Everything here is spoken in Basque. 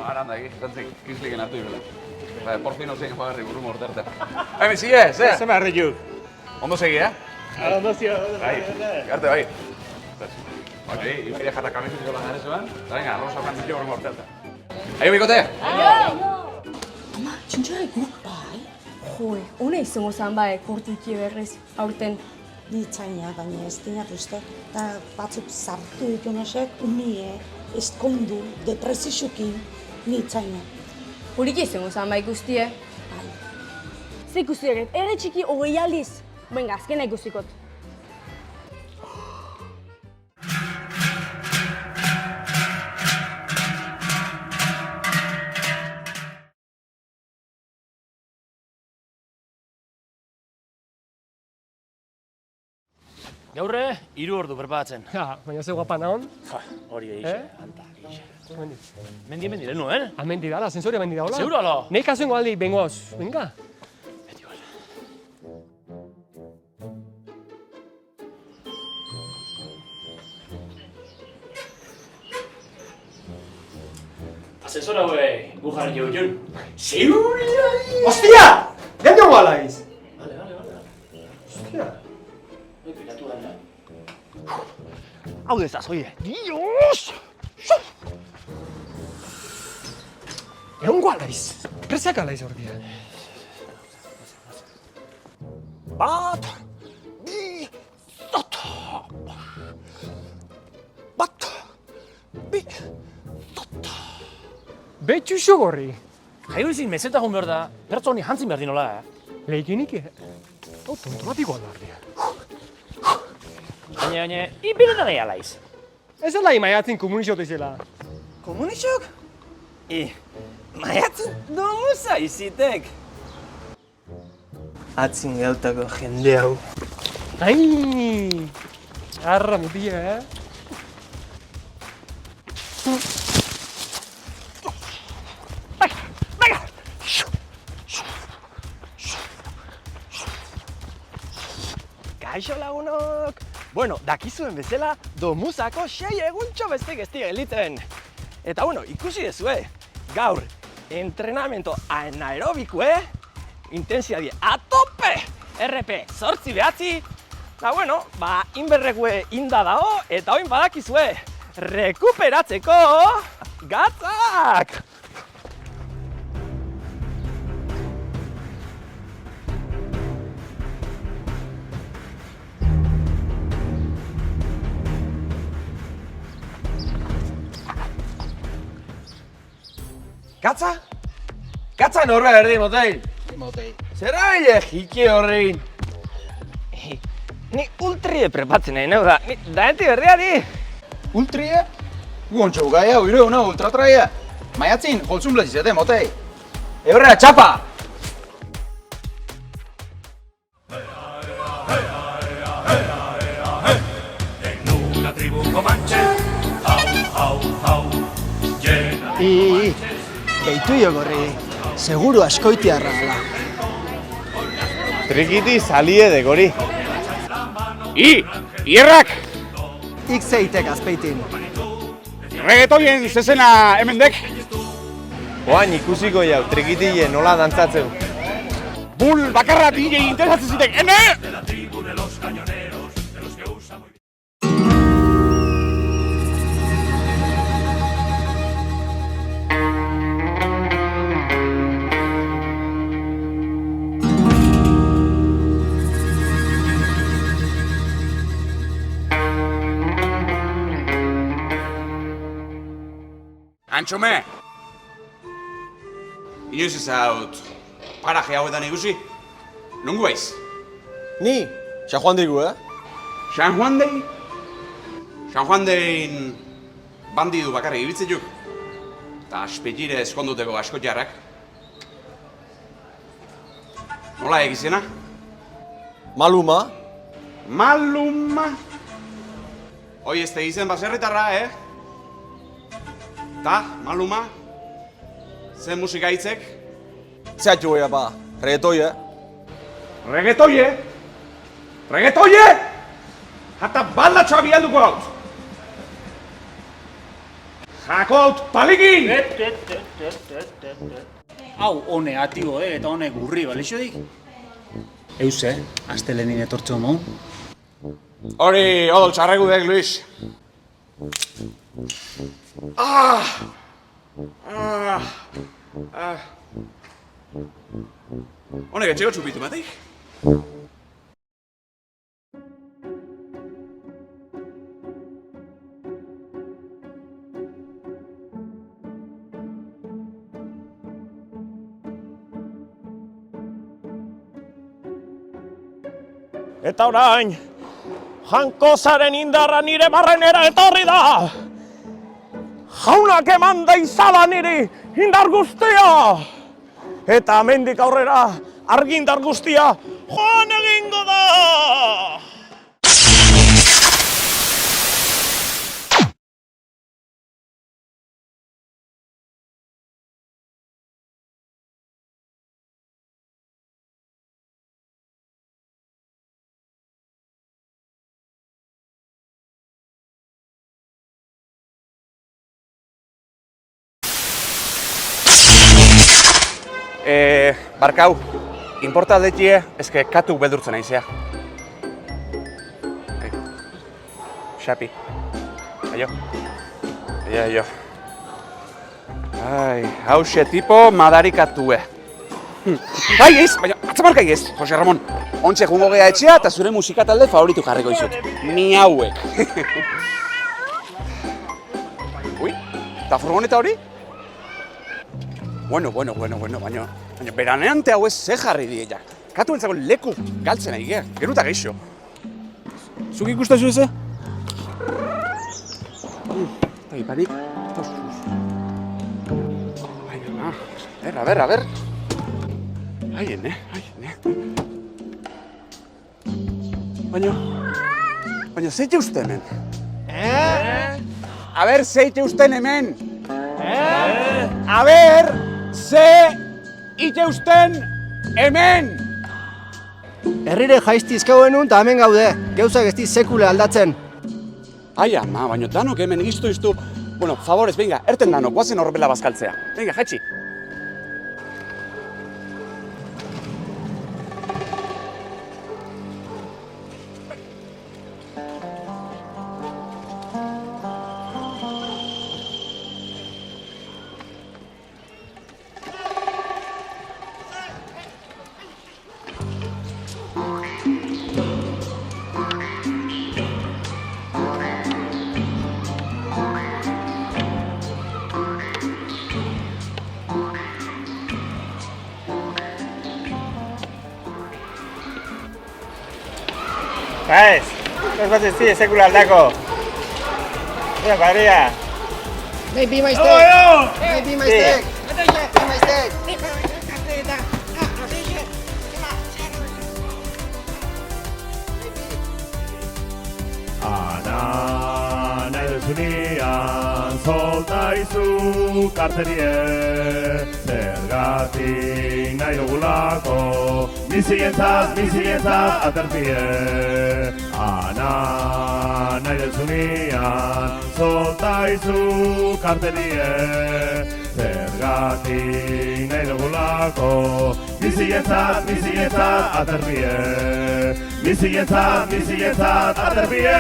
Aranda, zantzik, kisliken hartu ibela. Por fin ozein joagarri burru morterte. Hemen, sige, ze? Ze beharri juk. Ondo segi, Ondo zio. Bai, garte, bai. Bai, iukiria jarra kamizutik hola gare zuan, eta venga, rosa frantzitio burru morterte. Aio, bikote! Ama, txintxarri guk bai? Joe, hona izango zan bai, kurtiki berriz, aurten. Ditzaina, baina ez dinat uste. Eta batzuk sartu ditunosek, umie, eskondu, depresisuki, ditzaina. Hurik izango zan bai guztie. Bai. Ze ikusi eret, ere txiki hogei aldiz. Venga, azkena ikustikot. Gaurre, 3 ordu preparatzen. Ja, baina ze guapa nahon. Hori eixe, anta, eixe. Mendi. Mendi, lehen Amendi da, la sensoria mendi da, hola? Seguro, alo? Nei kasuengo aldi, bengoz, venga. Beti hola. Asesora hue, gu jarri jau jun. Seguro! Ostia! Den dugu alaiz! Vale. Ostia. Piratu gana. Hau dezaz, oie. Dios! Egongo alaiz. Presak alaiz ordia. Bat! Bi! Tota! Bat! Bi! Tota! Betxuxo gorri. Jaio izin mezetahun behar da, pertsoni jantzin behar dinola, Leikinik, tonto bat igual ardia. Baina, ipiretan ega laiz. Ez alai maiatzin komunixote izela. Komunixok? Maiatzen domuza izitek. Atzin gautako jende hau. Ai! Arra mutia, Kaixo lagunok! Bueno, dakizuen bezala, domuzako 6 eguntxo beste gezti gelditzen. Eta bueno, ikusi dezue, gaur, entrenamiento anaerobikue, intensiadi a tope! RP 8-9, eta bueno, inberrekue inda dao, eta oin badakizue, rekuperatzeko gatzak! Gatza? Gatza norba erdi, Motei. Motei. Zerra bile jiki horrein? Ni ultrie prepatzen nahi neu da, ni daenti berriari. Ultrie? Guontxo gai hau, ire una ultratraia. Maiatzin, joltzun blazizete, Motei. Eberra, txapa! Beitu jo gorri, seguru askoitiarra gala. Trikiti salie de gori. Ierrak! Ik zeitek azpeitin. Reggaetoien zezena hemendek? Oain ikusiko jau, trikitile nola dantzatzen. Bull bakarra DJ interesatzen zitek, ene! Antxome! Inoiz ezaut paraje hauetan ikusi? Nongu baiz? Ni, San Juan digu, San Juan Dei? San Juan Dein bandidu bakarrik ibiltzen juk. Eta aspetire eskonduteko askotiarrak. Nola egizena? Maluma. Maluma? Hoi ez tegizen baserritarra, Ta, Maluma? Zer musika hitzek? Zeatxu goia pa, reggaetoie. Reggaetoie? Reggaetoie? Hata baldatxoa bialduko gaut! Jakout, palikin! Hau, hone atibo, eta hone gurri, balixodik? Euse, astelenin etortxo maun? Hori, odol txarregudek, Luis. Honek etxeko txupitu matik? Eta orain, Jankozaren indarra nire barrenera etorri da! Jaunak eman deizala niri indar guztia! Eta hemendik aurrera argindar guztia joan egingo da! Barkau, inporta aldetie, eske katu beldurtzen naizea. Xapi. Aio. Aio. Ai, hause tipo madarikatue. Ai, ez, baina, atzamarkai ez, Jose Ramon. Ontxe jungo gea etxea eta zure musika talde favoritu jarriko izut. Ni hauek. Ui, eta furgoneta hori? Bueno, baina beraneante hau ez ze jarri diela. Katu entzako leku galtzen ari geha, geruta geixo. Zuk ikustazu eze? Eta iparik, tostuz. A ber. Haien. Baina zeite uste hemen? A ber, zeite usten hemen? A ber, ze ite usten hemen! Herrire jaiztizkauen eta hemen gaude, gauzak ez sekule aldatzen. Ai ama, baina danok hemen iztu. Bueno, favorez, venga, erten danok, guazen horrela bazkaltzea. Venga, jaitsi. Ez bat ez zide sekula aldako. Mira, padria. Nahi bi maiztek! Nahi bi maiztek! Bi maiztek! Ana, nahi duzunean, soltaizu karterie. Zergatik nahi dugulako, bizientzat aterpie. Ana, nahi duzunean, soltaizu karterie. Zergatik nahi dugulako, bizientzat aterpie. Bizientzat aterpie.